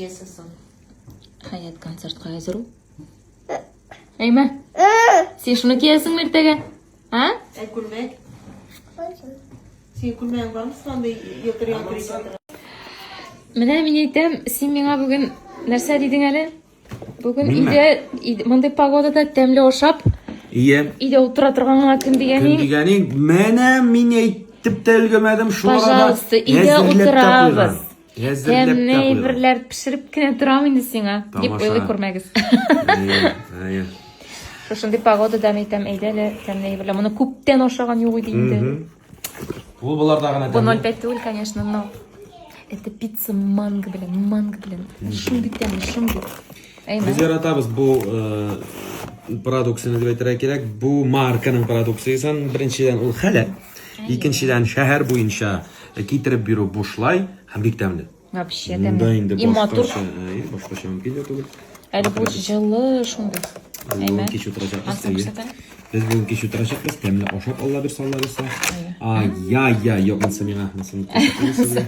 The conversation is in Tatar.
Yaşasın. Hayat konsertga hazır ol. Eyme. Sen şunu kiyesin mi ertege? Ha? Kulmek. Sen kulmeğin var mı? Sen de yatırıyan Mene men aytam, sen menga bugün нәрсе dedin әле? Bugün ide мындай погодада тәмле ашап, Ие. иде утыра торганга ким Кім дигәни? дегенің, мәне мен әйтіп тә өлгермәдім, шуларда Пожалуйста, иде әзірлеп тә утырабыз. қойған. Әзірлеп тә Тәмле қойған. берләр пешереп кенә торам инде сиңа, дип Тамаша. уйлый күрмәгез. Ие. Шушындый погодада мен әйтәм, әйдә әле тәмле берләр. Моны күптән ашаган юк иде инде. Бұл бұларда ғана Бу 0,5 түгел, конечно, но это пицца манго белән. Шундый тәмле, шундый. Әйме. Біз яратабыз бұл продукцияны деп әйтергә кирәк. Бұл марканың продукциясын беренчедән ул хәләл, икенчедән шәһәр буенча китереп бирү бушлай һәм бик тәмле. Вообще Монда инде тәмле. И матур. башкача мөмкин дә түгел. Әле бу җылы шундый. Бүген кич утырачакбыз. Асы күрсәтә. Biz bugün kич утырачакбыз. Тәмле ашап Алла бирсә, Алла бирсә. Ай, юк, монсы миңа, монсы.